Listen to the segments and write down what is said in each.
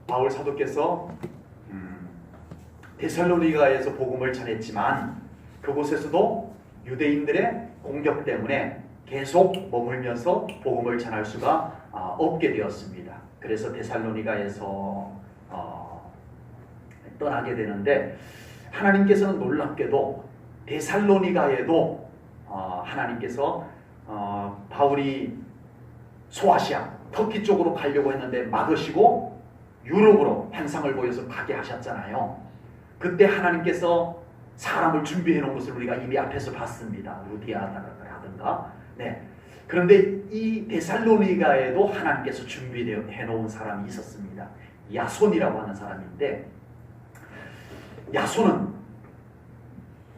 바울 사도께서 데살로니가에서 복음을 전했지만 그곳에서도 유대인들의 공격 때문에 계속 머물면서 복음을 전할 수가 없게 되었습니다. 그래서 데살로니가에서 떠나게 되는데, 하나님께서는 놀랍게도 데살로니가에도 하나님께서 바울이 소아시아 터키 쪽으로 가려고 했는데 막으시고 유럽으로 환상을 보여서 가게 하셨잖아요. 그때 하나님께서 사람을 준비해 놓은 것을 우리가 이미 앞에서 봤습니다. 루디아라든가. 네. 그런데 이 데살로니가에도 하나님께서 준비해 놓은 사람이 있었습니다. 야손이라고 하는 사람인데, 야손은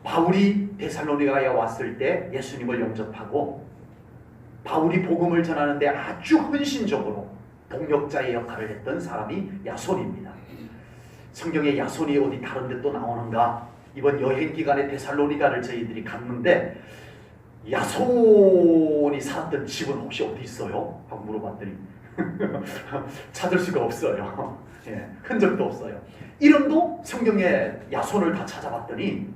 바울이 데살로니가에 왔을 때 예수님을 영접하고 바울이 복음을 전하는데 아주 헌신적으로 동역자의 역할을 했던 사람이 야손입니다. 성경에 야손이 어디 다른 데 또 나오는가? 이번 여행 기간에 데살로니가를 저희들이 갔는데 야손이 살았던 집은 혹시 어디 있어요? 하고 물어봤더니 찾을 수가 없어요. 예, 흔적도 없어요. 이름도 성경에 야손을 다 찾아봤더니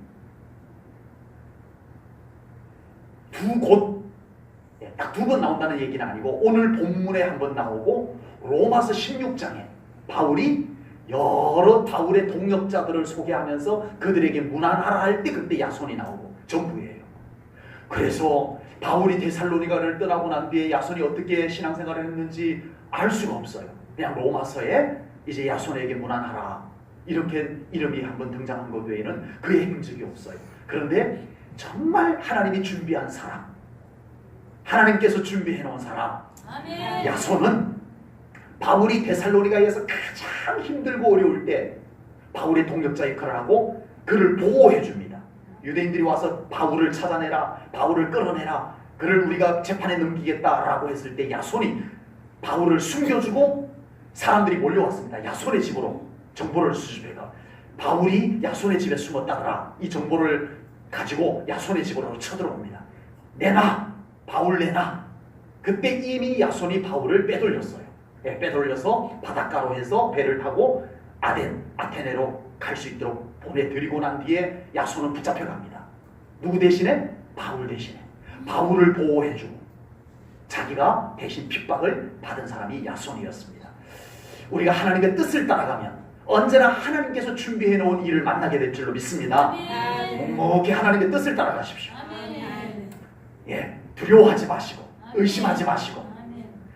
두 곳, 딱 두 번 나온다는 얘기는 아니고 오늘 본문에 한 번 나오고 로마서 16장에 바울이 여러 바울의 동역자들을 소개하면서 그들에게 문안하라 할 때 그때 야손이 나오고 전부예요. 그래서 바울이 데살로니가를 떠나고 난 뒤에 야손이 어떻게 신앙생활을 했는지 알 수가 없어요. 그냥 로마서에 이제 야손에게 문안하라 이렇게 이름이 한번 등장한 것 외에는 그의 행적이 없어요. 그런데 정말 하나님이 준비한 사람, 하나님께서 준비해 놓은 사람, 아멘. 야손은 바울이 데살로니가에서 가장 힘들고 어려울 때 바울의 동역자 역할을 하고 그를 보호해 줍니다. 유대인들이 와서 바울을 찾아내라, 바울을 끌어내라, 그를 우리가 재판에 넘기겠다라고 했을 때 야손이 바울을 숨겨주고 사람들이 몰려왔습니다. 야손의 집으로 정보를 수집해가 바울이 야손의 집에 숨었다더라. 이 정보를 가지고 야손의 집으로 쳐들어옵니다. 내놔! 바울 내놔! 그때 이미 야손이 바울을 빼돌렸어요. 빼돌려서 바닷가로 해서 배를 타고 아테네로 갈 수 있도록 보내드리고 난 뒤에 야손은 붙잡혀갑니다. 누구 대신에? 바울 대신에. 바울을 보호해주고 자기가 대신 핍박을 받은 사람이 야손이었습니다. 우리가 하나님의 뜻을 따라가면 언제나 하나님께서 준비해 놓은 일을 만나게 될 줄로 믿습니다. 묵묵히 하나님의 뜻을 따라가십시오. 예, 두려워하지 마시고 의심하지 마시고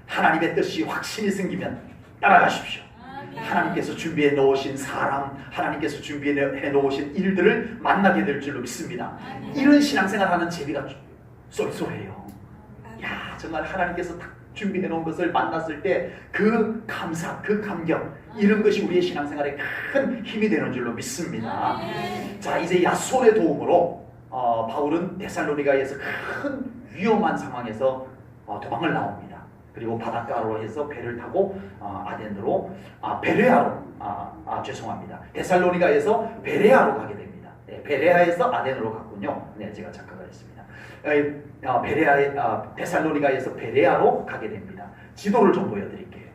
하나님의 뜻이 확신이 생기면 따라가십시오. 하나님께서 준비해 놓으신 사람, 하나님께서 준비해 놓으신 일들을 만나게 될 줄로 믿습니다. 이런 신앙생활하는 재미가 쏠쏠해요. 야, 정말 하나님께서 딱 준비해 놓은 것을 만났을 때 그 감사, 그 감격, 이런 것이 우리의 신앙생활에 큰 힘이 되는 줄로 믿습니다. 자, 이제 야손의 도움으로 바울은 데살로니가에서 큰 위험한 상황에서 도망을 나옵니다. 그리고 바닷가로 해서 배를 타고 아덴으로 베레아로 죄송합니다. 데살로니가에서 베레아로 가게 됩니다. 네, 베레아에서 아덴으로 갔군요. 네, 제가 착각을 했습니다. 데살로니가에서 베레아로 가게 됩니다. 지도를 좀 보여드릴게요.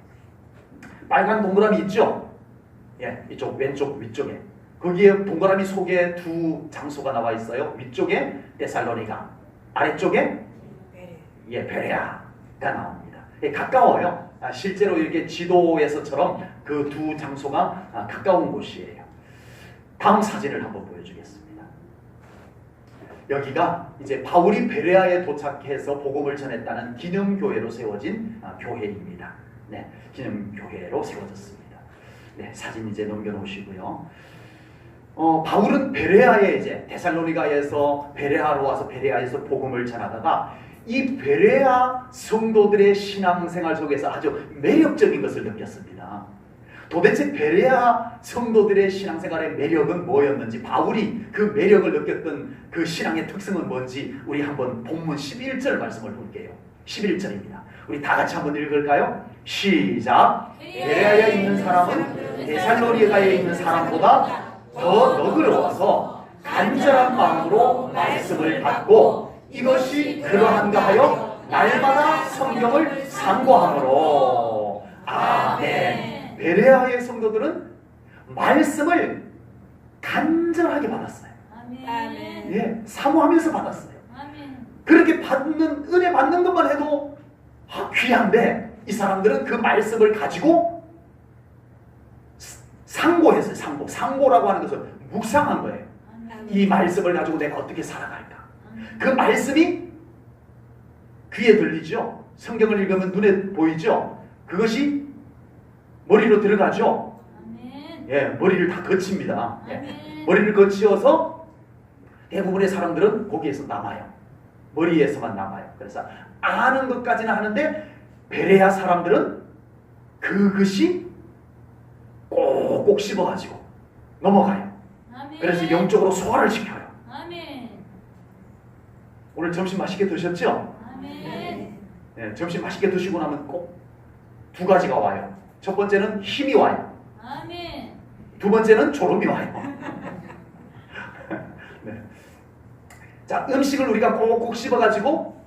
빨간 동그라미 있죠? 예, 이쪽 왼쪽 위쪽에 거기에 동그라미 속에 두 장소가 나와 있어요. 위쪽에 데살로니가, 아래쪽에 베레아가 나옵니다. 예, 가까워요. 실제로 이렇게 지도에서처럼 그 두 장소가 가까운 곳이에요. 다음 사진을 한번 보여주겠습니다. 여기가 이제 바울이 베레아에 도착해서 복음을 전했다는 기념교회로 세워진 교회입니다. 네, 기념교회로 세워졌습니다. 네, 사진 이제 넘겨놓으시고요. 바울은 베레아에 이제 데살로니가에서 베레아로 와서 베레아에서 복음을 전하다가 이 베레아 성도들의 신앙생활 속에서 아주 매력적인 것을 느꼈습니다. 도대체 베레아 성도들의 신앙생활의 매력은 뭐였는지, 바울이 그 매력을 느꼈던 그 신앙의 특성은 뭔지 우리 한번 본문 11절 말씀을 볼게요. 11절입니다. 우리 다 같이 한번 읽을까요? 시작! 베레아에 있는 사람은 데살로니가에 있는 사람보다 더 너그러워서 간절한 마음으로 말씀을 받고 이것이 그러한가 하여 날마다 성경을 상고하므로. 아멘. 베레아의 성도들은 말씀을 간절하게 받았어요. 아멘. 예, 사모하면서 받았어요. 아멘. 그렇게 받는 은혜 받는 것만 해도 귀한데 이 사람들은 그 말씀을 가지고 상고했어요. 상고라고 하는 것은 묵상한 거예요. 이 말씀을 가지고 내가 어떻게 살아갈까? 그 말씀이 귀에 들리죠. 성경을 읽으면 눈에 보이죠. 그것이 머리로 들어가죠. 아멘. 예, 머리를 다 거칩니다. 예, 아멘. 머리를 거치어서 대부분의 사람들은 거기에서 남아요. 머리에서만 남아요. 그래서 아는 것까지는 하는데 베레아 사람들은 그것이 꼭꼭 씹어가지고 넘어가요. 아멘. 그래서 영적으로 소화를 시켜요. 아멘. 오늘 점심 맛있게 드셨죠? 아멘. 예, 점심 맛있게 드시고 나면 꼭 두 가지가 와요. 첫 번째는 힘이 와요. 아멘. 두 번째는 졸음이 와요. 네. 자, 음식을 우리가 꼭꼭 씹어가지고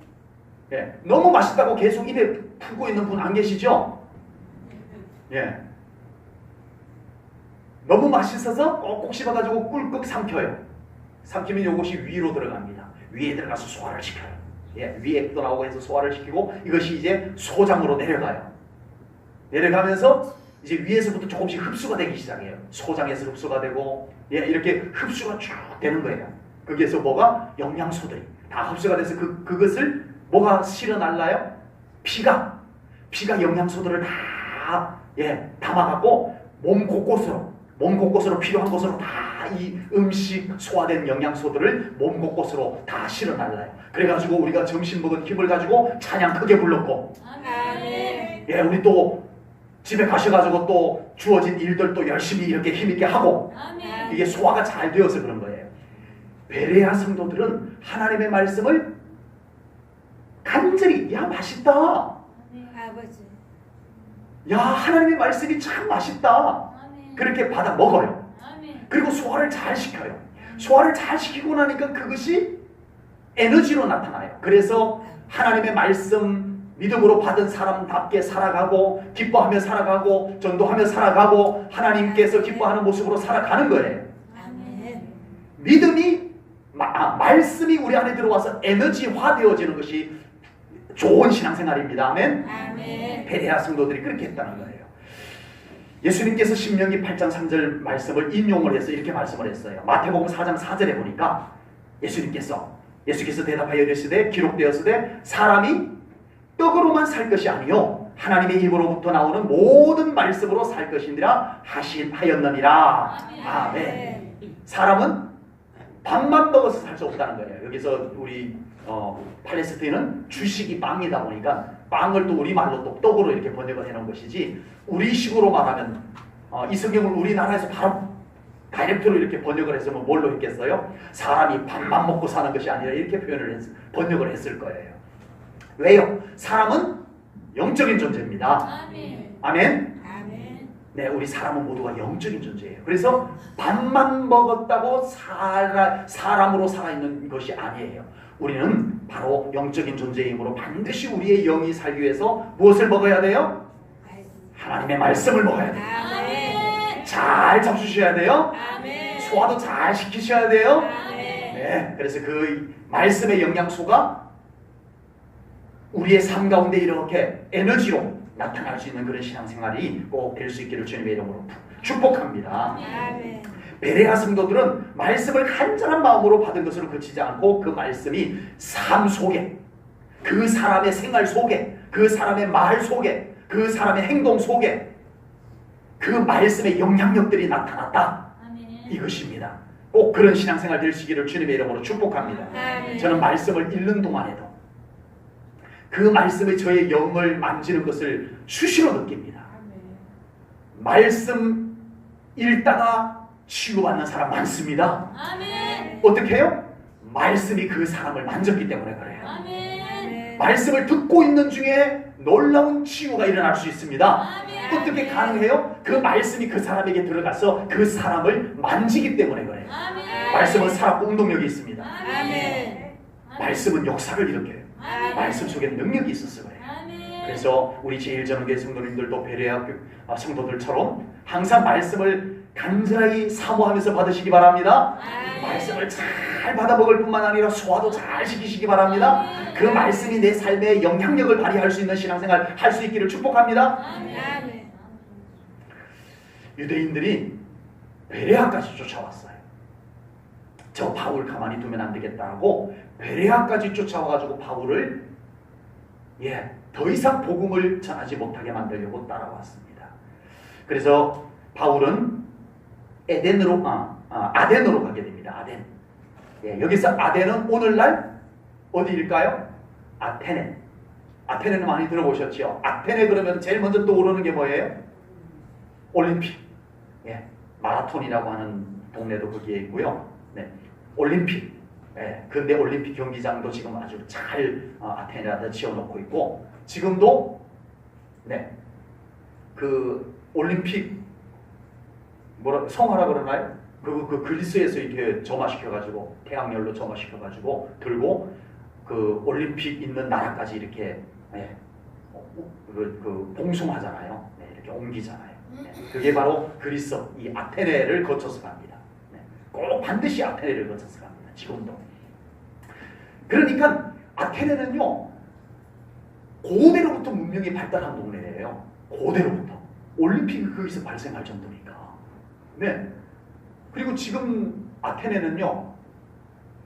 예, 너무 맛있다고 계속 입에 품고 있는 분 안 계시죠? 예. 너무 맛있어서 꼭꼭 씹어가지고 꿀꺽 삼켜요. 삼키면 이것이 위로 들어갑니다. 위에 들어가서 소화를 시켜요. 예, 위에 들어가고 해서 소화를 시키고 이것이 이제 소장으로 내려가요. 내려가면서 이제 위에서부터 조금씩 흡수가 되기 시작해요. 소장에서 흡수가 되고 예, 이렇게 흡수가 쭉 되는 거예요. 거기에서 뭐가? 영양소들이 다 흡수가 돼서 그것을 뭐가 실어 날라요? 피가 영양소들을 다 예, 담아갖고 몸 곳곳으로 필요한 곳으로 다 이 음식 소화된 영양소들을 몸 곳곳으로 다 실어 날라요. 그래가지고 우리가 점심 먹은 힘을 가지고 찬양 크게 불렀고 아멘. 예, 우리 또 집에 가셔가지고 또 주어진 일들 또 열심히 이렇게 힘있게 하고 아멘. 이게 소화가 잘 되어서 그런 거예요. 베레아 성도들은 하나님의 말씀을 간절히 야 맛있다. 아버지. 야 하나님의 말씀이 참 맛있다. 아멘. 그렇게 받아 먹어요. 아멘. 그리고 소화를 잘 시켜요. 소화를 잘 시키고 나니까 그것이 에너지로 나타나요. 그래서 하나님의 말씀 믿음으로 받은 사람답게 살아가고 기뻐하며 살아가고 전도하며 살아가고 하나님께서 기뻐하는 모습으로 살아가는 거예요. 아멘. 믿음이 말씀이 우리 안에 들어와서 에너지화 되어지는 것이 좋은 신앙생활입니다. 아멘. 아멘. 베레아 성도들이 그렇게 했다는 거예요. 예수님께서 신명기 8장 3절 말씀을 인용을 해서 이렇게 말씀을 했어요. 마태복음 4장 4절에 보니까 예수께서 대답하여 이르시되 기록되었으되 사람이 떡으로만 살 것이 아니요 하나님의 입으로부터 나오는 모든 말씀으로 살 것이니라 하였느니라. 아멘. 사람은 밥만 먹어서 살 수 없다는 거예요. 여기서 우리 팔레스타인은 주식이 빵이다 보니까 빵을 또 우리말로 또 떡으로 이렇게 번역을 해놓은 것이지 우리식으로 말하면 이 성경을 우리나라에서 바로 다이렉트로 이렇게 번역을 했으면 뭘로 했겠어요? 사람이 밥만 먹고 사는 것이 아니라 이렇게 번역을 했을 거예요. 왜요? 사람은 영적인 존재입니다. 아멘. 아멘. 아멘. 네, 우리 사람은 모두가 영적인 존재예요. 그래서 밥만 먹었다고 사람으로 살아있는 것이 아니에요. 우리는 바로 영적인 존재이므로 반드시 우리의 영이 살기 위해서 무엇을 먹어야 돼요? 하나님의 말씀을 먹어야 돼요. 아멘. 잘 잡수셔야 돼요. 아멘. 소화도 잘 시키셔야 돼요. 아멘. 네, 그래서 그 말씀의 영양소가 우리의 삶 가운데 이렇게 에너지로 나타날 수 있는 그런 신앙생활이 꼭 될 수 있기를 주님의 이름으로 축복합니다. 아멘. 베레아 성도들은 말씀을 간절한 마음으로 받은 것으로 그치지 않고 그 말씀이 삶 속에, 그 사람의 생활 속에, 그 사람의 말 속에, 그 사람의 행동 속에 그 말씀의 영향력들이 나타났다. 아멘. 이것입니다. 꼭 그런 신앙생활 되시기를 주님의 이름으로 축복합니다. 아멘. 저는 말씀을 읽는 동안에도 그 말씀이 저의 영을 만지는 것을 수시로 느낍니다. 말씀 읽다가 치유받는 사람 많습니다. 아멘. 어떻게 해요? 말씀이 그 사람을 만졌기 때문에 그래요. 아멘. 말씀을 듣고 있는 중에 놀라운 치유가 일어날 수 있습니다. 아멘. 어떻게 가능해요? 그 말씀이 그 사람에게 들어가서 그 사람을 만지기 때문에 그래요. 아멘. 말씀은 살아있고 운동력이 있습니다. 아멘. 말씀은 역사를 일으켜요. 아멘. 말씀 속에 능력이 있어서 그래요. 아멘. 그래서 우리 제1전교회 성도님들도 베레아 성도들처럼 항상 말씀을 간절히 사모하면서 받으시기 바랍니다. 말씀을 잘 받아 먹을 뿐만 아니라 소화도 잘 시키시기 바랍니다. 그 말씀이 내 삶에 영향력을 발휘할 수 있는 신앙생활 할 수 있기를 축복합니다. 유대인들이 베레아까지 쫓아왔어요. 저 바울 가만히 두면 안 되겠다고 베레아까지 쫓아와가지고 바울을 더 이상 복음을 전하지 못하게 만들려고 따라왔습니다. 그래서 바울은 아덴으로 가게 됩니다. 아덴. 여기서 아덴은 오늘날 어디일까요? 아테네. 아테네는 많이 들어보셨죠? 아테네 그러면 제일 먼저 떠오르는 게 뭐예요? 올림픽. 마라톤이라고 하는 동네도 거기에 있고요. 올림픽. 근데 올림픽 경기장도 지금 아주 잘 아테네에다 지어놓고 있고, 지금도 그 올림픽 성화라 그러나요? 그 그리스에서 이렇게 점화시켜가지고 태양열로 점화시켜가지고 들고 그 올림픽 있는 나라까지 이렇게 봉송하잖아요. 이렇게 옮기잖아요. 그게 바로 그리스 이 아테네를 거쳐서 갑니다. 꼭 반드시 아테네를 거쳐서 갑니다. 지금도. 그러니까 아테네는요 고대로부터 문명이 발달한 동네예요. 고대로부터 올림픽이 거기서 발생할 정도니까. 그리고 지금 아테네는요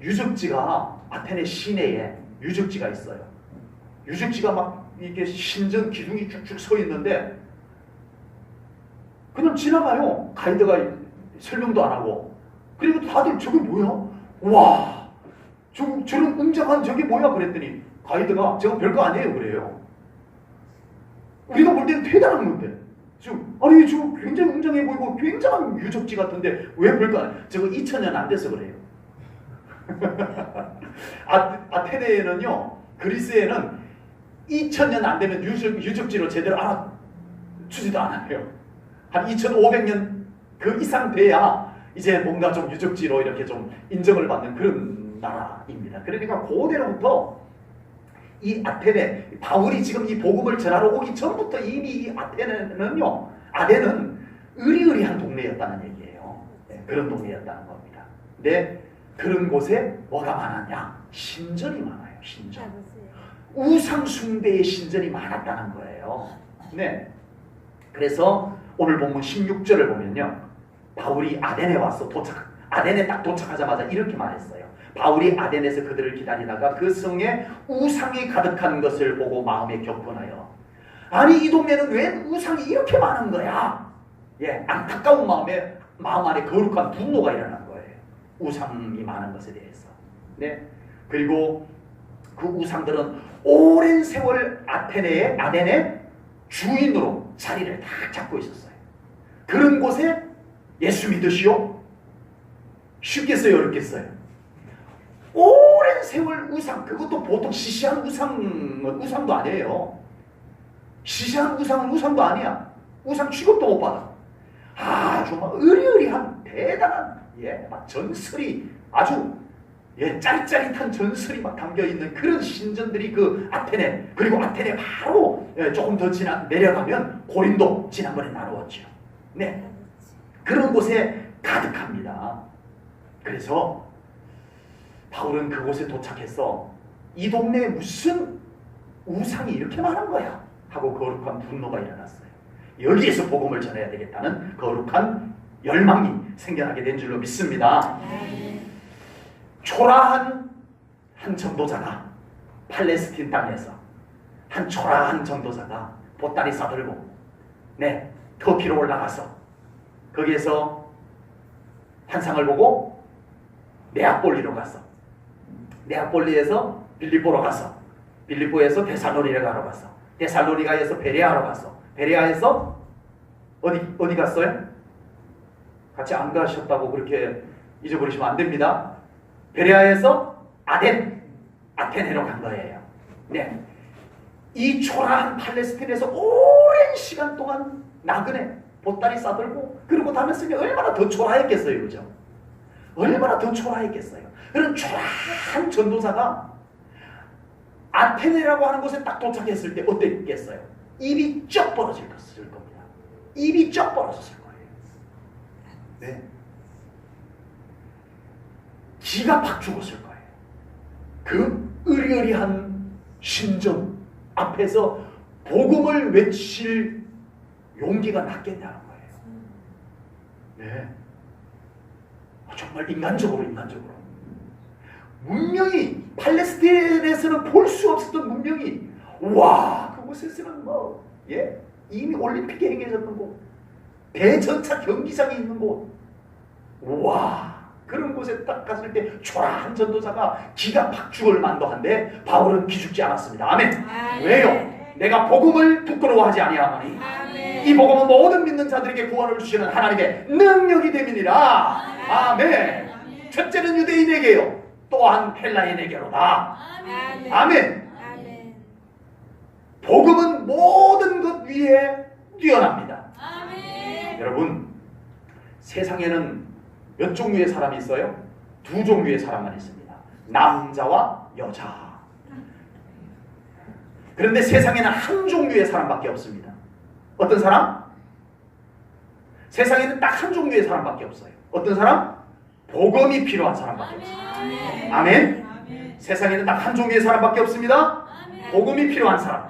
유적지가 아테네 시내에 유적지가 있어요. 유적지가 막 이렇게 신전 기둥이 쭉쭉 서 있는데 그냥 지나가요. 가이드가 설명도 안 하고. 그리고 다들 저게 뭐야? 와, 저런 웅장한 저게 뭐야? 그랬더니 가이드가 저거 별거 아니에요 그래요. 우리가 볼 때는 대단한 건데 아니 저 굉장히 웅장해 보이고 굉장한 유적지 같은데 왜 별거 아니에요? 저거 2000년 안 돼서 그래요. 아테네에는요 그리스에는 2000년 안 되면 유적지로 제대로 알아주지도 않아요. 한 2500년 그 이상 돼야 이제 뭔가 좀 유적지로 이렇게 좀 인정을 받는 그런 나라입니다. 그러니까 고대로부터 이 아테네, 바울이 지금 이 복음을 전하러 오기 전부터 이미 이 아덴은 의리의리한 동네였다는 얘기예요. 그런 동네였다는 겁니다. 근데 그런 곳에 뭐가 많았냐? 신전이 많아요. 신전. 우상 숭배의 신전이 많았다는 거예요. 그래서 오늘 본문 16절을 보면요. 바울이 아덴에 와서 아덴에 딱 도착하자마자 이렇게 말했어요. 바울이 아덴에서 그들을 기다리다가 그 성에 우상이 가득한 것을 보고 마음에 격분하여 아니 이 동네는 왜 우상이 이렇게 많은 거야? 안타까운 마음 안에 거룩한 분노가 일어난 거예요. 우상이 많은 것에 대해서. 그리고 그 우상들은 오랜 세월 아덴의 주인으로 자리를 딱 잡고 있었어요. 그런 곳에 예수 믿으시오? 쉽겠어요? 어렵겠어요? 오랜 세월 우상, 그것도 보통 시시한 우상도 아니에요. 시시한 우상은 우상도 아니야. 우상 취급도 못 받아. 아주 막 의리의리한 대단한 막 전설이 아주 짜릿짜릿한 전설이 막 담겨있는 그런 신전들이 그 아테네, 그리고 아테네 바로 조금 더 내려가면 고린도 지난번에 나누었죠. 그런 곳에 가득합니다. 그래서 바울은 그곳에 도착해서 이 동네에 무슨 우상이 이렇게 많은 거야 하고 거룩한 분노가 일어났어요. 여기에서 복음을 전해야 되겠다는 거룩한 열망이 생겨나게 된 줄로 믿습니다. 초라한 한 전도자가 팔레스틴 땅에서 한 초라한 전도자가 보따리 싸들고 터키로 올라가서 거기에서 환상을 보고 네아폴리로 가서 네아폴리에서 빌립보로 가서 빌립보에서 데살로니가로 가서 데살로니가에서 베레아로 가서 베레아에서 어디 갔어요? 같이 안 가셨다고 그렇게 잊어버리시면 안 됩니다. 베레아에서 아테네로 간 거예요. 이 초라한 팔레스틴에서 오랜 시간 동안 나그네 보따리 싸들고 그러고 다녔으니 얼마나 더 초라했겠어요, 그죠? 얼마나 더 초라했겠어요. 그런 초라한 전도자가 아테네라고 하는 곳에 딱 도착했을 때 어땠겠어요? 입이 쩍 벌어질 겁니다. 입이 쩍 벌어졌을 거예요. 네. 기가 팍 죽었을 거예요. 그 으리으리한 신전 앞에서 복음을 외칠 용기가 났겠냐는 거예요. 네. 정말 인간적으로 문명이 팔레스타인에서는 볼 수 없었던 문명이 와 그곳에서는 뭐 이미 올림픽에 행해졌던 곳 대전차 경기장이 있는 곳 와 그런 곳에 딱 갔을 때 초라한 전도자가 기가 팍 죽을 만도 한데 바울은 기죽지 않았습니다. 아멘. 왜요? 내가 복음을 부끄러워하지 아니하노니 이 복음은 모든 믿는 자들에게 구원을 주시는 하나님의 능력이 됨이니라. 아멘. 첫째는 유대인에게요 또한 헬라인에게로다. 아멘. 복음은 모든 것 위에 뛰어납니다. 여러분 세상에는 몇 종류의 사람이 있어요? 두 종류의 사람만 있습니다. 남자와 여자. 그런데 세상에는 한 종류의 사람밖에 없습니다. 어떤 사람? 세상에는 딱 한 종류의 사람밖에 없어요. 어떤 사람? 복음이 필요한 사람밖에 없어요. 아멘. 세상에는 딱 한 종류의 사람밖에 없습니다. 복음이 필요한 사람.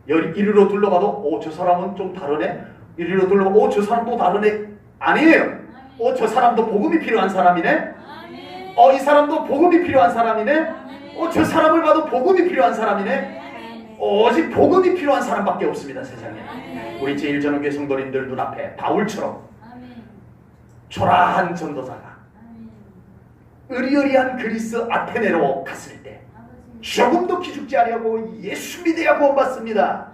이리로 둘러봐도 저 사람은 좀 다르네. 이리로 둘러봐도 저 사람 또 다르네. 아니에요. 저 사람도 복음이 필요한 사람이네. 이 사람도 복음이 필요한 사람이네. 저 사람을 봐도 복음이 필요한 사람이네. 오직 복음이 필요한 사람밖에 없습니다. 세상에. 우리 제1전원교회 성도님들 눈앞에 바울처럼 초라한 전도자가 으리으리한 그리스 아테네로 갔을 때 조금도 기죽지 아니하고 예수 믿어야 구원받습니다.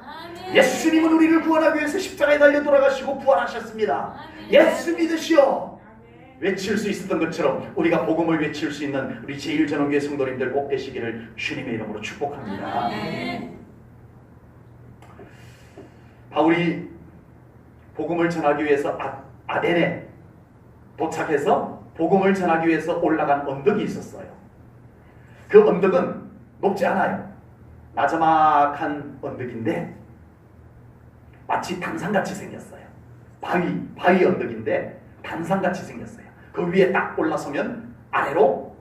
예수님은 우리를 구원하기 위해서 십자가에 달려 돌아가시고 부활하셨습니다. 예수 믿으시오. 외칠 수 있었던 것처럼 우리가 복음을 외칠 수 있는 우리 제1전원교회 성도님들 꼭 되시기를 주님의 이름으로 축복합니다. 바울이 복음을 전하기 위해서 아덴에 도착해서 복음을 전하기 위해서 올라간 언덕이 있었어요. 그 언덕은 높지 않아요. 나저막한 언덕인데 마치 단상같이 생겼어요. 바위 언덕인데 단상같이 생겼어요. 그 위에 딱 올라서면 아래로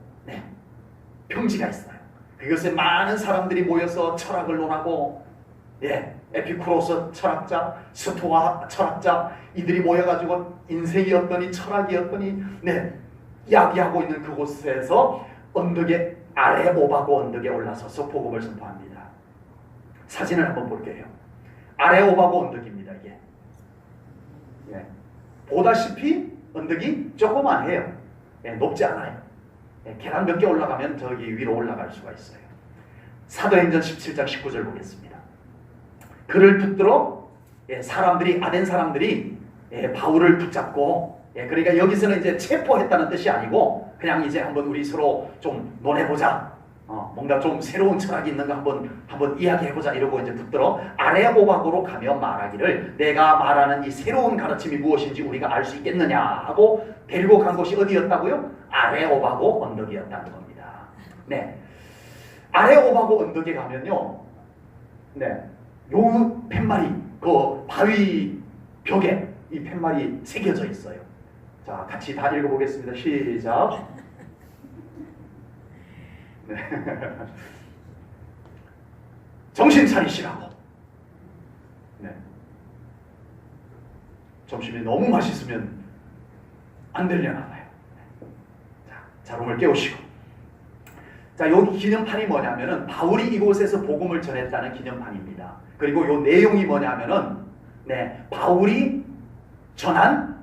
평지가 있어요. 그것에 많은 사람들이 모여서 철학을 논하고 에피쿠로스 철학자, 스토아 철학자 이들이 모여가지고 인생이 어떠니 철학이 어떠니 이야기하고 있는 그곳에서 언덕에 아래 오바고 언덕에 올라서서 복음을 선포합니다. 사진을 한번 볼게요. 아래 오바고 언덕입니다. 이게 보다시피 언덕이 조그만해요. 높지 않아요. 계단 몇 개 올라가면 저기 위로 올라갈 수가 있어요. 사도행전 17장 19절 보겠습니다. 그를 붙들어 아덴 사람들이 바울을 붙잡고 그러니까 여기서는 이제 체포했다는 뜻이 아니고 그냥 이제 한번 우리 서로 좀 논해보자. 뭔가 좀 새로운 철학이 있는가 한번 이야기해보자 이러고 이제 붙들어 아레오바고로 가며 말하기를 내가 말하는 이 새로운 가르침이 무엇인지 우리가 알 수 있겠느냐 하고 데리고 간 곳이 어디였다고요? 아레오바고 언덕이었다는 겁니다. 아레오바고 언덕에 가면요, 요 팻말이 그 바위 벽에 이 팻말이 새겨져 있어요. 자, 같이 다 읽어보겠습니다. 시작. 정신 차리시라고. 점심이 너무 맛있으면 안 되려나 봐요. 자, 자롱을 깨우시고. 자, 여기 기념판이 뭐냐면은 바울이 이곳에서 복음을 전했다는 기념판입니다. 그리고 요 내용이 뭐냐면은 바울이 전한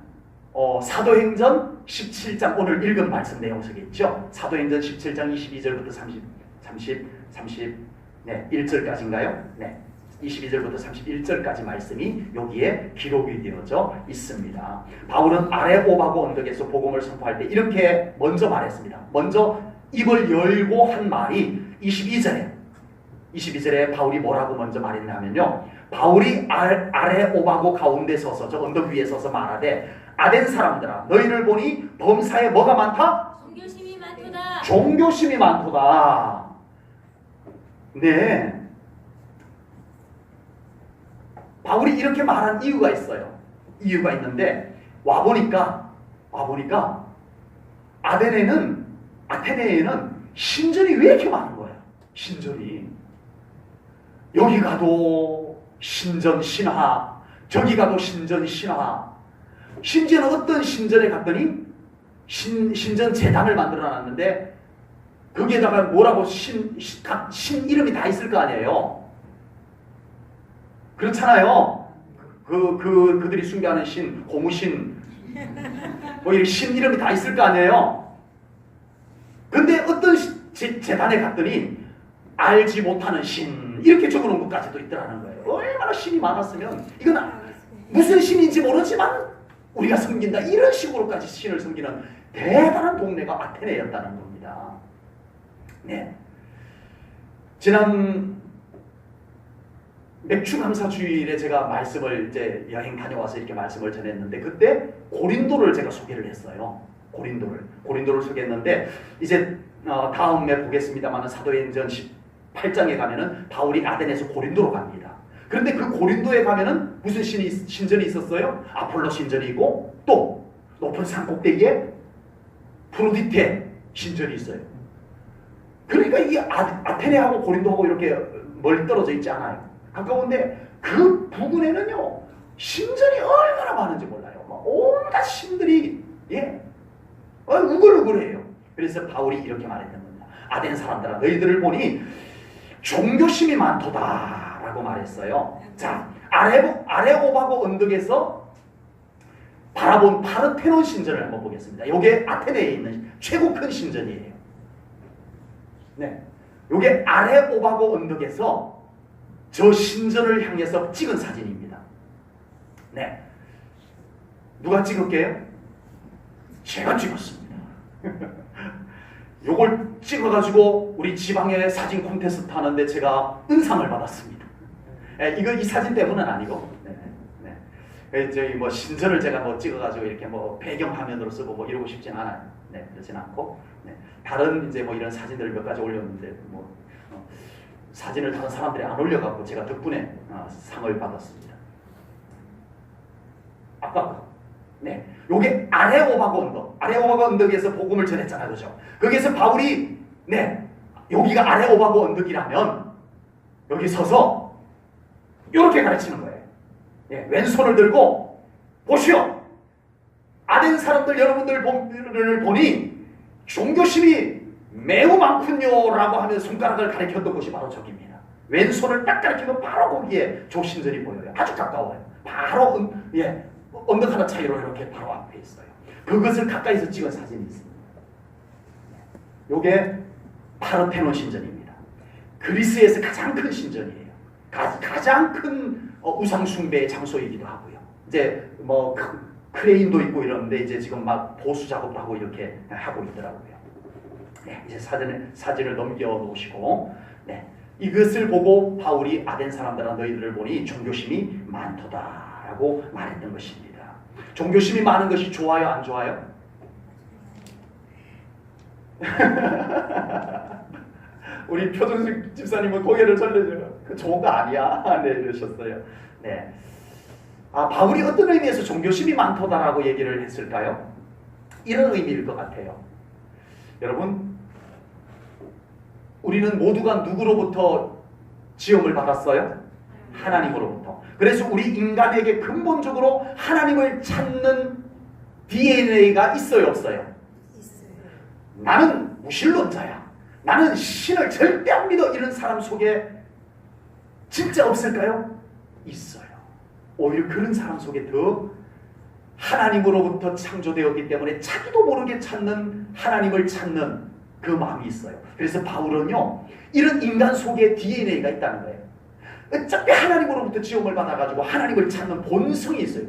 사도행전 17장 오늘 읽은 말씀 내용 속에 있죠. 사도행전 17장 22절부터 31절까지인가요? 22절부터 31절까지 말씀이 여기에 기록이 되어져 있습니다. 바울은 아레오바고 언덕에서 복음을 선포할 때 이렇게 먼저 말했습니다. 먼저 입을 열고 한 말이 22절에 바울이 뭐라고 먼저 말했냐면요. 바울이 아레오바고 가운데 서서 저 언덕 위에 서서 말하되 아덴 사람들아 너희를 보니 범사에 뭐가 많다? 종교심이 많도다. 종교심이 많도다. 네. 바울이 이렇게 말한 이유가 있어요. 이유가 있는데 와보니까 아테네에는 신전이 왜 이렇게 많은 거야? 신전이. 여기 가도 신전 신화, 저기 가도 신전 신화. 심지어는 어떤 신전에 갔더니 신전 재단을 만들어놨는데 거기에다가 뭐라고 각 신 이름이 다 있을 거 아니에요. 그렇잖아요. 그들이 숭배하는 신, 고무신, 뭐 이렇게 신 이름이 다 있을 거 아니에요. 근데 어떤 재단에 갔더니 알지 못하는 신 이렇게 적어놓은 것까지도 있더라는 거예요. 얼마나 신이 많았으면 이건 무슨 신인지 모르지만 우리가 섬긴다 이런 식으로까지 신을 섬기는 대단한 동네가 아테네였다는 겁니다. 네. 지난 맥주 감사 주일에 제가 말씀을 이제 여행 다녀와서 이렇게 말씀을 전했는데 그때 고린도를 제가 소개를 했어요. 고린도를 소개했는데 이제 다음에 보겠습니다만 사도행전 18장에 가면은 바울이 아덴에서 고린도로 갑니다. 그런데 그 고린도에 가면은 무슨 신전이 있었어요? 아폴로 신전이 있고 또 높은 산 꼭대기에 프로디테 신전이 있어요. 그러니까 이 아테네하고 고린도하고 이렇게 멀리 떨어져 있지 않아요. 가까운데 그 부근에는요 신전이 얼마나 많은지 몰라요. 막 온갖 신들이 우글우글해요. 그래서 바울이 이렇게 말했던 겁니다. 아덴 사람들아 너희들을 보니 종교심이 많도다라고 말했어요. 자, 아레오바고 언덕에서 바라본 파르테논 신전을 한번 보겠습니다. 이게 아테네에 있는 최고 큰 신전이에요. 네, 이게 아레오바고 언덕에서 저 신전을 향해서 찍은 사진입니다. 네, 누가 찍을게요? 제가 찍었습니다. 요걸 찍어가지고 우리 지방에 사진 콘테스트 하는데 제가 은상을 받았습니다. 이 사진 때문은 아니고, 저희 뭐 신전을 제가 뭐 찍어가지고 이렇게 뭐 배경화면으로 쓰고 뭐 이러고 싶진 않아요. 네, 그렇진 않고, 다른 이제 뭐 이런 사진들을 몇 가지 올렸는데 뭐 사진을 다른 사람들이 안 올려갖고 제가 덕분에 상을 받았습니다. 아까 네, 요게 아레오바고 언덕에서 복음을 전했잖아요, 그죠? 거기에서 바울이 여기가 아레오바고 언덕이라면 여기 서서 이렇게 가르치는 거예요. 왼손을 들고 보시오, 아덴 사람들 여러분들을 보니 종교심이 매우 많군요라고 하면서 손가락을 가리켰던 곳이 바로 저기입니다. 왼손을 딱 가리키면 바로 거기에 조신전이 보여요. 아주 가까워요. 바로 언덕 하나 차이로 이렇게 바로 앞에 있어요. 그것을 가까이서 찍은 사진이 있습니다. 이게 파르테논 신전입니다. 그리스에서 가장 큰 신전이에요. 가장 큰 우상 숭배의 장소이기도 하고요. 이제 뭐 크레인도 있고 이러는데 이제 지금 막 보수 작업도 하고 이렇게 하고 있더라고요. 네, 이제 사진을 넘겨 놓으시고, 이것을 보고 바울이 아덴 사람들아 너희들을 보니 종교심이 많도다라고 말했던 것입니다. 종교심이 많은 것이 좋아요, 안 좋아요? 우리 표준식 집사님은 고개를 절레줘요. 그 좋은 거 아니야. 네, 이러셨어요. 네. 바울이 어떤 의미에서 종교심이 많도다라고 얘기를 했을까요? 이런 의미일 것 같아요. 여러분, 우리는 모두가 누구로부터 지음을 받았어요? 하나님으로부터. 그래서 우리 인간에게 근본적으로 하나님을 찾는 DNA가 있어요, 없어요? 있어요. 나는 무신론자야. 나는 신을 절대 안 믿어. 이런 사람 속에 진짜 없을까요? 있어요. 오히려 그런 사람 속에 더 하나님으로부터 창조되었기 때문에 자기도 모르게 찾는, 하나님을 찾는 그 마음이 있어요. 그래서 바울은요, 이런 인간 속에 DNA가 있다는 거예요. 어차피 하나님으로부터 지음을 받아가지고 하나님을 찾는 본성이 있어요.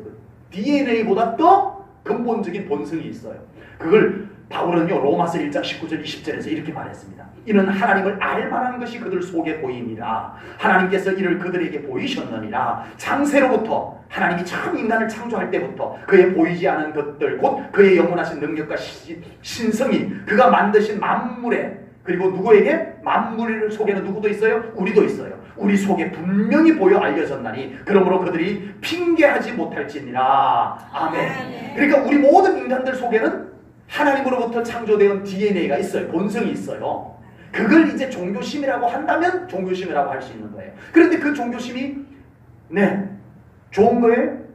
DNA보다 더 근본적인 본성이 있어요. 그걸 바울은요, 로마서 1장 19절 20절에서 이렇게 말했습니다. 이는 하나님을 알만한 것이 그들 속에 보이니라. 하나님께서 이를 그들에게 보이셨느니라. 창세로부터 하나님이 처음 인간을 창조할 때부터 그의 보이지 않은 것들, 곧 그의 영원하신 능력과 신성이 그가 만드신 만물에 그리고 누구에게? 만물 속에는 누구도 있어요? 우리도 있어요. 우리 속에 분명히 보여 알려졌나니 그러므로 그들이 핑계하지 못할지니라. 아멘. 그러니까 우리 모든 인간들 속에는 하나님으로부터 창조되어 DNA가 있어요. 본성이 있어요. 그걸 이제 종교심이라고 한다면 종교심이라고 할 수 있는 거예요. 그런데 그 종교심이 좋은 거예요?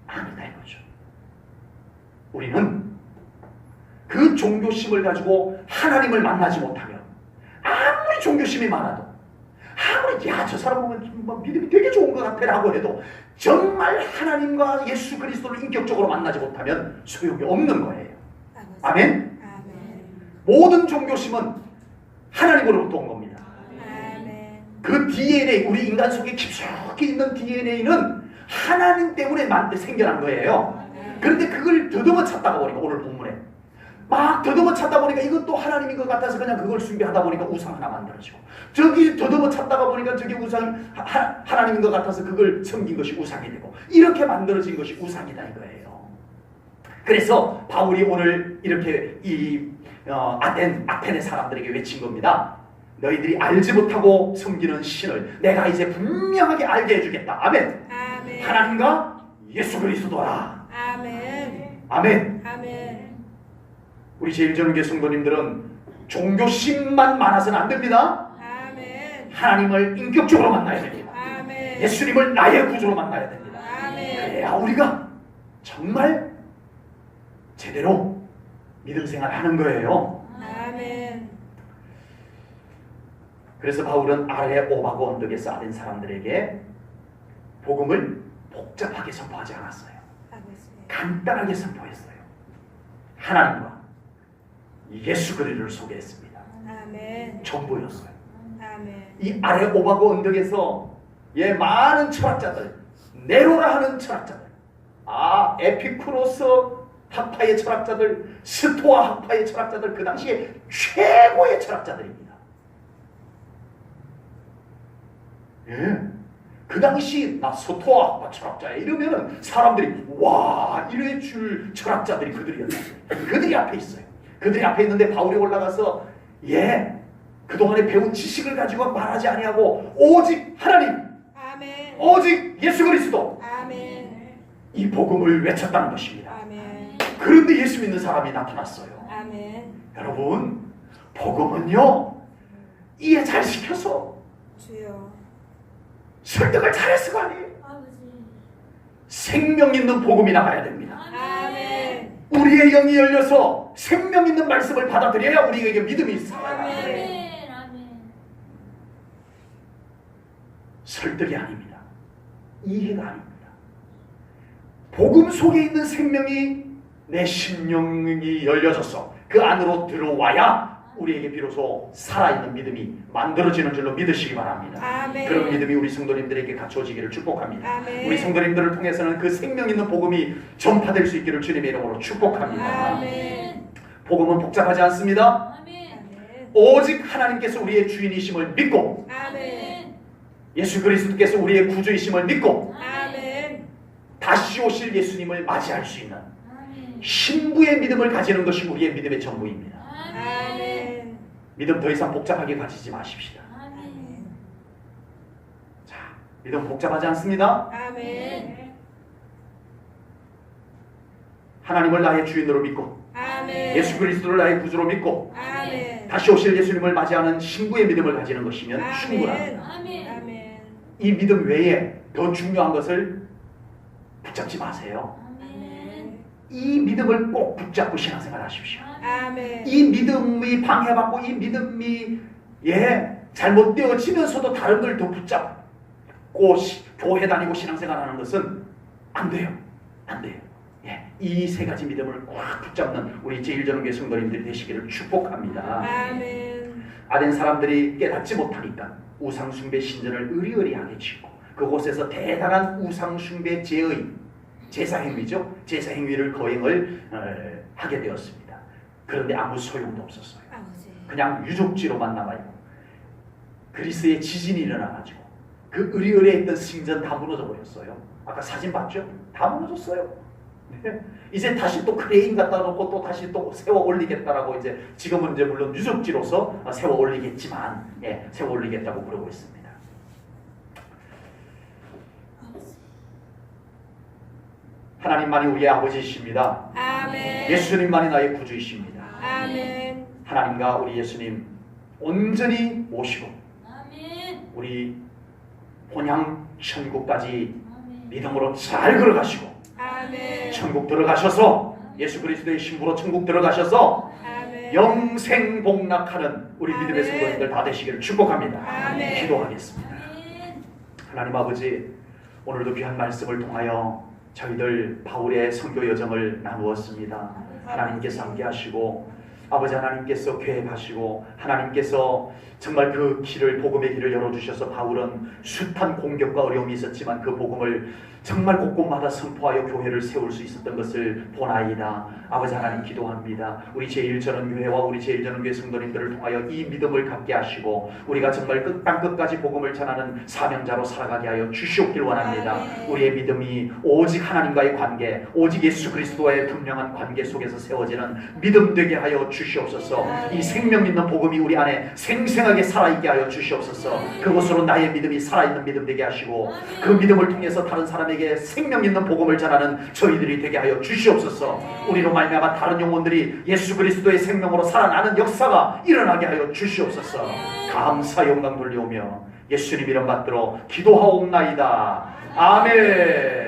아니다 이거죠. 우리는 그 종교심을 가지고 하나님을 만나지 못하면 아무리 종교심이 많아도 아무리 저 사람 보면 뭐 믿음이 되게 좋은 것 같아 라고 해도 정말 하나님과 예수 그리스도를 인격적으로 만나지 못하면 소용이 없는 거예요. 아멘? 모든 종교심은 하나님으로부터 온 겁니다. 그 DNA, 우리 인간 속에 깊숙이 있는 DNA는 하나님 때문에 생겨난 거예요. 그런데 그걸 더듬어 찾다가 보니까 오늘 본문에 막 더듬어 찾다 보니까 이것도 하나님인 것 같아서 그냥 그걸 숭배하다 보니까 우상 하나 만들어지고 저기 더듬어 찾다가 보니까 저게 하나님인 것 같아서 그걸 섬긴 것이 우상이 되고 이렇게 만들어진 것이 우상이다 이거예요. 그래서 바울이 오늘 이렇게 아텐의 사람들에게 외친 겁니다. 너희들이 알지 못하고 섬기는 신을 내가 이제 분명하게 알게 해주겠다. 아멘. 아멘. 하나님과 예수 그리스도라. 아멘. 아멘. 아멘. 우리 제일전교회 성도님들은 종교심만 많아서는 안 됩니다. 아멘. 하나님을 인격적으로 만나야 됩니다. 아멘. 예수님을 나의 구주로 만나야 됩니다. 아멘. 그래야 우리가 정말 제대로 믿음 생활하는 거예요. 아멘. 그래서 바울은 아레오바고 언덕에서 아덴 사람들에게 복음을 복잡하게 선포하지 않았어요. 간단하게 선포했어요. 하나님과 예수 그리스도를 소개했습니다. 아멘. 전부였어요. 아멘. 이 아레오바고 언덕에서 많은 철학자들, 네로라 하는 철학자들, 에피쿠로스 학파의 철학자들, 스토아 학파의 철학자들, 그 당시에 최고의 철학자들입니다. 그 당시 나 스토아 학파 철학자야 이러면은 사람들이 와 이래 줄 철학자들이 그들이었어요. 그들이 앞에 있어요. 그들이 앞에 있는데 바울이 올라가서 그동안에 배운 지식을 가지고 말하지 아니하고 오직 하나님, 아멘. 오직 예수 그리스도, 아멘. 이 복음을 외쳤다는 것입니다. 아멘. 그런데 예수 믿는 사람이 나타났어요. 아멘. 여러분, 복음은요 이해 잘 시켜서 주여. 설득을 잘해서가 아니에요. 아버지. 생명 있는 복음이 나가야 됩니다. 아멘. 우리의 영이 열려서 생명 있는 말씀을 받아들여야 우리에게 믿음이 살아나요. 아멘. 설득이 아닙니다. 이해가 아닙니다. 복음 속에 있는 생명이 내 심령이 열려져서 그 안으로 들어와야 우리에게 비로소 살아있는 믿음이 만들어지는 줄로 믿으시기 바랍니다. 아멘. 그런 믿음이 우리 성도님들에게 갖춰지기를 축복합니다. 아멘. 우리 성도님들을 통해서는 그 생명 있는 복음이 전파될 수 있기를 주님의 이름으로 축복합니다. 아멘. 복음은 복잡하지 않습니다. 아멘. 오직 하나님께서 우리의 주인이심을 믿고 아멘. 예수 그리스도께서 우리의 구주이심을 믿고 아멘. 다시 오실 예수님을 맞이할 수 있는 아멘. 신부의 믿음을 가지는 것이 우리의 믿음의 전부입니다. 아멘. 믿음 더 이상 복잡하게 가지지 마십시다. 아멘. 자, 믿음 복잡하지 않습니다. 아멘. 하나님을 나의 주인으로 믿고 아멘. 예수 그리스도를 나의 구주로 믿고 아멘. 다시 오실 예수님을 맞이하는 신부의 믿음을 가지는 것이면 충분합니다. 아멘. 아멘. 이 믿음 외에 더 중요한 것을 붙잡지 마세요. 아멘. 이 믿음을 꼭 붙잡고 신앙생활 하십시오. 아멘. 이 믿음이 방해받고 이 믿음이 잘못되어지면서도 다른 걸 더 붙잡고 교회 다니고 신앙생활하는 것은 안 돼요. 안 돼요. 이 세 가지 믿음을 꽉 붙잡는 우리 제1전교회 성도님들이 되시기를 축복합니다. 아멘. 아덴 사람들이 깨닫지 못하니까 우상숭배 신전을 의리의리하게 짓고 그곳에서 대단한 우상숭배 제사행위죠. 제사행위를 거행을 하게 되었습니다. 그런데 아무 소용도 없었어요. 아버지. 그냥 유적지로만 남아있고 그리스의 지진이 일어나가지고 그 의리의리했던 신전 다 무너져 버렸어요. 아까 사진 봤죠? 다 무너졌어요. 이제 다시 또 크레인 갖다 놓고 또 다시 또 세워 올리겠다라고 이제 지금은 이제 물론 유적지로서 세워 올리겠지만 세워 올리겠다고 그러고 있습니다. 하나님만이 우리의 아버지이십니다. 아멘. 예수님만이 나의 구주이십니다. 아멘. 하나님과 우리 예수님 온전히 모시고 아멘. 우리 본향 천국까지 아멘. 믿음으로 잘 걸어가시고 아멘. 천국 들어가셔서 예수 그리스도의 신부로 천국 들어가셔서 아멘. 영생 복락하는 우리 믿음의 아멘. 성도님들 다 되시기를 축복합니다. 아멘. 기도하겠습니다. 아멘. 하나님 아버지, 오늘도 귀한 말씀을 통하여 저희들 바울의 선교 여정을 나누었습니다. 하나님께서 함께 하시고 아버지 하나님께서 계획하시고 하나님께서 정말 그 길을 복음의 길을 열어주셔서 바울은 숱한 공격과 어려움이 있었지만 그 복음을 정말 곳곳마다 선포하여 교회를 세울 수 있었던 것을 보나이다. 아버지 하나님 기도합니다. 우리 제1전원교회와 우리 제1전원교회 성도님들을 통하여 이 믿음을 갖게 하시고 우리가 정말 땅끝까지 복음을 전하는 사명자로 살아가게 하여 주시옵길 원합니다. 우리의 믿음이 오직 하나님과의 관계, 오직 예수 그리스도와의 분명한 관계 속에서 세워지는 믿음 되게 하여 주시옵소서. 이 생명 있는 복음이 우리 안에 생생하게 살아있게 하여 주시옵소서. 그것으로 나의 믿음이 살아있는 믿음 되게 하시고 그 믿음을 통해서 다른 사람에게 생명 있는 복음을 전하는 저희들이 되게 하여 주시옵소서. 우리로 말미암아 다른 영혼들이 예수 그리스도의 생명으로 살아나는 역사가 일어나게 하여 주시옵소서. 감사 영광 돌려오며 예수님 이름 받들어 기도하옵나이다. 아멘.